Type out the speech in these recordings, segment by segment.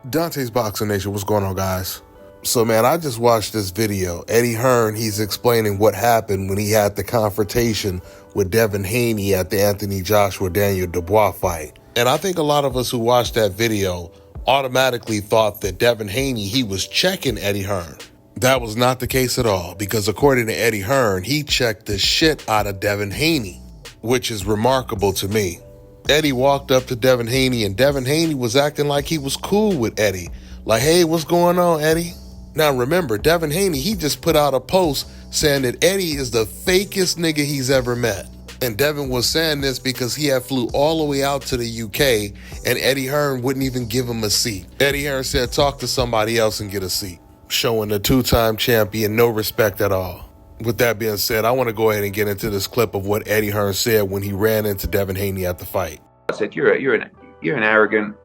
Dante's Boxing Nation, what's going on, guys? So, man, I just watched this video. Eddie Hearn, he's explaining what happened when he had the confrontation with Devin Haney at the Anthony Joshua-Daniel Dubois fight. And I think a lot of us who watched that video automatically thought that Devin Haney, he was checking Eddie Hearn. That was not the case at all, because according to Eddie Hearn, he checked the shit out of Devin Haney, which is remarkable to me. Eddie walked up to Devin Haney, and Devin Haney was acting like he was cool with Eddie. Like, hey, what's going on, Eddie? Now, remember, Devin Haney, he just put out a post saying that Eddie is the fakest nigga he's ever met. And Devin was saying this because he had flew all the way out to the UK, and Eddie Hearn wouldn't even give him a seat. Eddie Hearn said, talk to somebody else and get a seat, showing the two-time champion no respect at all. With that being said, I want to go ahead and get into this clip of what Eddie Hearn said when he ran into Devin Haney at the fight. I said, you're an arrogant,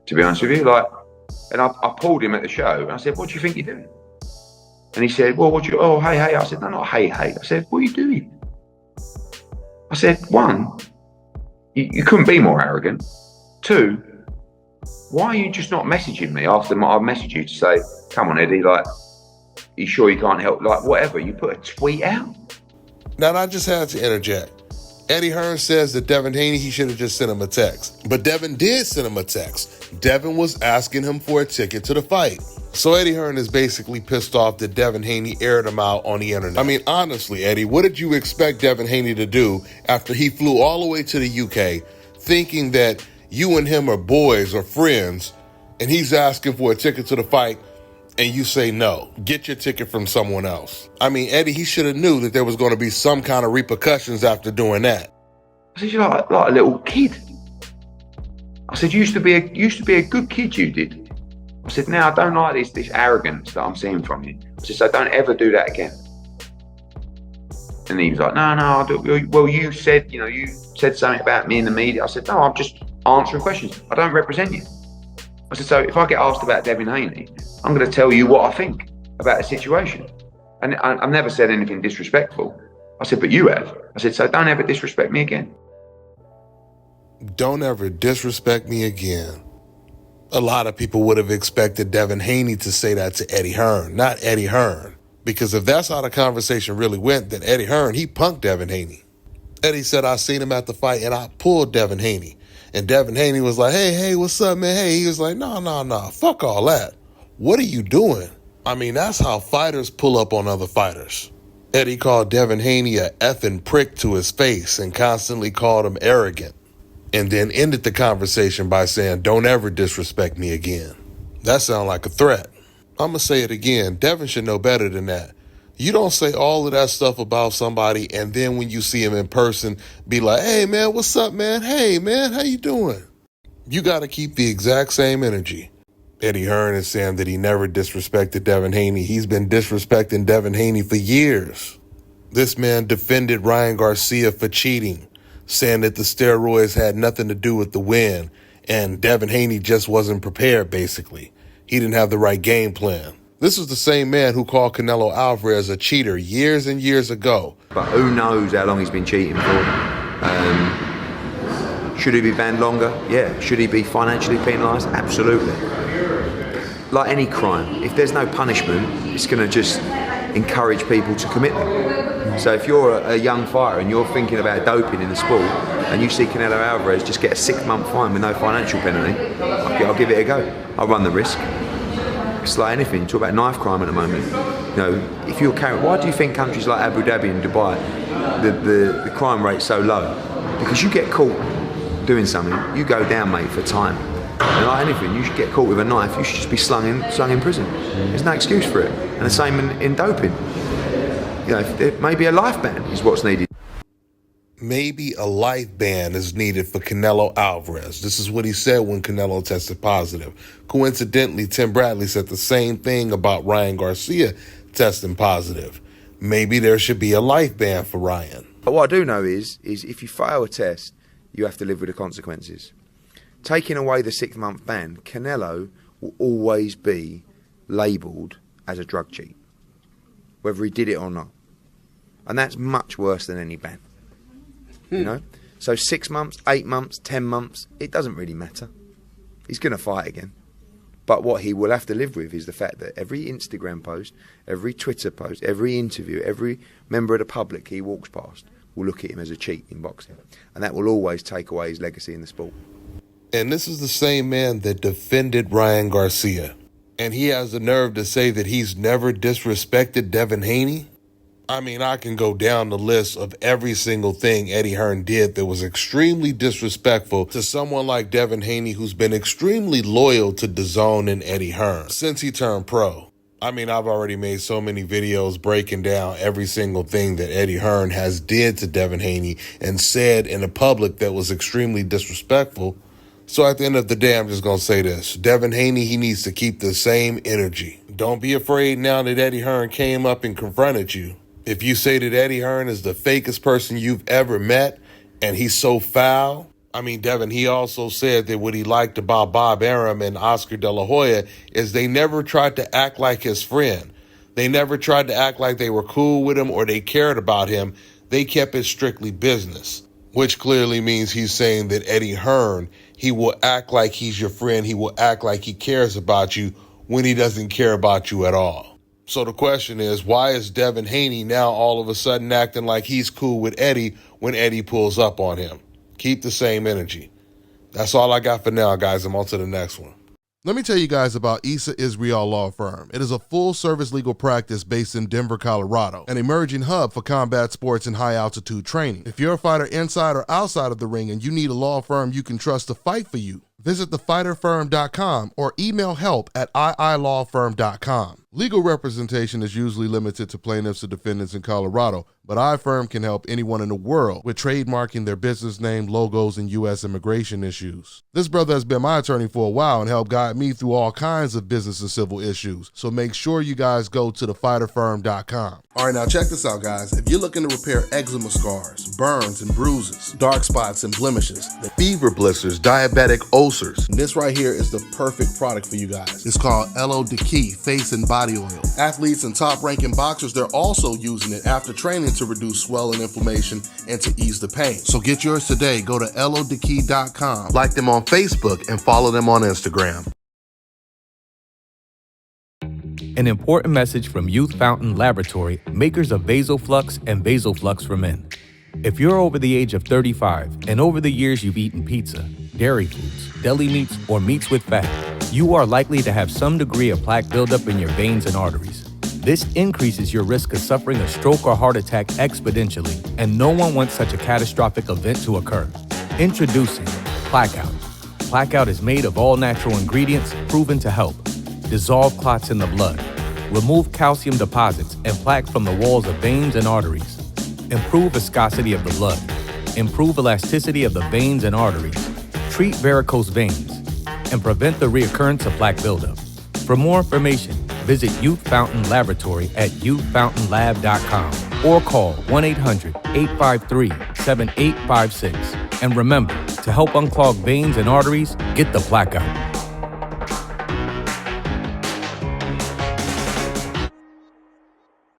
to be honest with you, like, and I pulled him at the show, and I said, what do you think you're doing? And he said, well, hey. I said, no, not hey. I said, what are you doing? I said, one, you couldn't be more arrogant. Two, why are you just not messaging me after I messaged you to say, come on, Eddie, like, you sure you can't help, like, whatever, you put a tweet out? Now, I just had to interject. Eddie Hearn says that Devin Haney, he should have just sent him a text. But Devin did send him a text. Devin was asking him for a ticket to the fight. So Eddie Hearn is basically pissed off that Devin Haney aired him out on the internet. I mean, honestly, Eddie, what did you expect Devin Haney to do after he flew all the way to the UK thinking that you and him are boys or friends, and he's asking for a ticket to the fight, and you say no, get your ticket from someone else? I mean, Eddie, he should have knew that there was going to be some kind of repercussions after doing that. I said, you're like a little kid. I said, you used to be a good kid, you did. I said, now I don't like this arrogance that I'm seeing from you. I said, so don't ever do that again. And he was like, no, I'll do it. Well, you said something about me in the media. I said, no, I'm just answering questions. I don't represent you. I said, so if I get asked about Devin Haney, I'm going to tell you what I think about the situation. And I've never said anything disrespectful. I said, but you have. I said, so don't ever disrespect me again. Don't ever disrespect me again. A lot of people would have expected Devin Haney to say that to Eddie Hearn, not Eddie Hearn. Because if that's how the conversation really went, then Eddie Hearn, he punked Devin Haney. Eddie said, I seen him at the fight and I pulled Devin Haney. And Devin Haney was like, hey, what's up, man? Hey, he was like, no, fuck all that. What are you doing? I mean, that's how fighters pull up on other fighters. Eddie called Devin Haney a effing prick to his face and constantly called him arrogant. And then ended the conversation by saying, don't ever disrespect me again. That sounds like a threat. I'm going to say it again. Devin should know better than that. You don't say all of that stuff about somebody and then when you see him in person, be like, hey, man, what's up, man? Hey, man, how you doing? You got to keep the exact same energy. Eddie Hearn is saying that he never disrespected Devin Haney. He's been disrespecting Devin Haney for years. This man defended Ryan Garcia for cheating, saying that the steroids had nothing to do with the win, and Devin Haney just wasn't prepared, basically. He didn't have the right game plan. This is the same man who called Canelo Alvarez a cheater years and years ago. But who knows how long he's been cheating for. Should he be banned longer? Yeah. Should he be financially penalised? Absolutely. Like any crime, if there's no punishment, it's going to just encourage people to commit them. So if you're a young fighter and you're thinking about doping in the sport and you see Canelo Alvarez just get a 6-month fine with no financial penalty, I'll give it a go. I'll run the risk. It's like anything. You talk about knife crime at the moment. You know, if you're carrying, why do you think countries like Abu Dhabi and Dubai, the crime rate's so low? Because you get caught doing something, you go down, mate, for time. And like anything, you should get caught with a knife, you should just be slung in prison. There's no excuse for it. And the same in doping. You know, maybe a life ban is what's needed. Maybe a life ban is needed for Canelo Alvarez. This is what he said when Canelo tested positive. Coincidentally, Tim Bradley said the same thing about Ryan Garcia testing positive. Maybe there should be a life ban for Ryan. But what I do know is if you fail a test, you have to live with the consequences. Taking away the 6-month ban, Canelo will always be labelled as a drug cheat, whether he did it or not. And that's much worse than any ban. You know? So 6 months, 8 months, 10 months, it doesn't really matter. He's going to fight again. But what he will have to live with is the fact that every Instagram post, every Twitter post, every interview, every member of the public he walks past will look at him as a cheat in boxing. And that will always take away his legacy in the sport. And this is the same man that defended Ryan Garcia. And he has the nerve to say that he's never disrespected Devin Haney? I mean, I can go down the list of every single thing Eddie Hearn did that was extremely disrespectful to someone like Devin Haney, who's been extremely loyal to DAZN and Eddie Hearn since he turned pro. I mean, I've already made so many videos breaking down every single thing that Eddie Hearn has did to Devin Haney and said in the public that was extremely disrespectful. So at the end of the day, I'm just going to say this. Devin Haney, he needs to keep the same energy. Don't be afraid now that Eddie Hearn came up and confronted you. If you say that Eddie Hearn is the fakest person you've ever met and he's so foul, I mean, Devin, he also said that what he liked about Bob Arum and Oscar De La Hoya is they never tried to act like his friend. They never tried to act like they were cool with him or they cared about him. They kept it strictly business, which clearly means he's saying that Eddie Hearn, he will act like he's your friend. He will act like he cares about you when he doesn't care about you at all. So the question is, why is Devin Haney now all of a sudden acting like he's cool with Eddie when Eddie pulls up on him? Keep the same energy. That's all I got for now, guys. I'm on to the next one. Let me tell you guys about Issa Israel Law Firm. It is a full-service legal practice based in Denver, Colorado, an emerging hub for combat sports and high-altitude training. If you're a fighter inside or outside of the ring and you need a law firm you can trust to fight for you, visit thefighterfirm.com or email help@iilawfirm.com. Legal representation is usually limited to plaintiffs or defendants in Colorado, but iFirm can help anyone in the world with trademarking their business name, logos, and U.S. immigration issues. This brother has been my attorney for a while and helped guide me through all kinds of business and civil issues, so make sure you guys go to thefighterfirm.com. All right, now check this out, guys. If you're looking to repair eczema scars, burns and bruises, dark spots and blemishes, the fever blisters, diabetic ulcers, this right here is the perfect product for you guys. It's called LO Deki Face and Body Oil. Athletes and top-ranking boxers, they're also using it after training to reduce swelling, inflammation, and to ease the pain. So get yours today. Go to lodeki.com, like them on Facebook, and follow them on Instagram. An important message from Youth Fountain Laboratory, makers of VasoFlux and VasoFlux for Men. If you're over the age of 35 and over the years you've eaten pizza, dairy foods, deli meats, or meats with fat, you are likely to have some degree of plaque buildup in your veins and arteries. This increases your risk of suffering a stroke or heart attack exponentially, and no one wants such a catastrophic event to occur. Introducing Blackout. Blackout is made of all natural ingredients proven to help dissolve clots in the blood, remove calcium deposits and plaque from the walls of veins and arteries, improve viscosity of the blood, improve elasticity of the veins and arteries, treat varicose veins, and prevent the reoccurrence of plaque buildup. For more information, visit Youth Fountain Laboratory at youthfountainlab.com or call 1-800-853-7856. And remember, to help unclog veins and arteries, get the Blackout.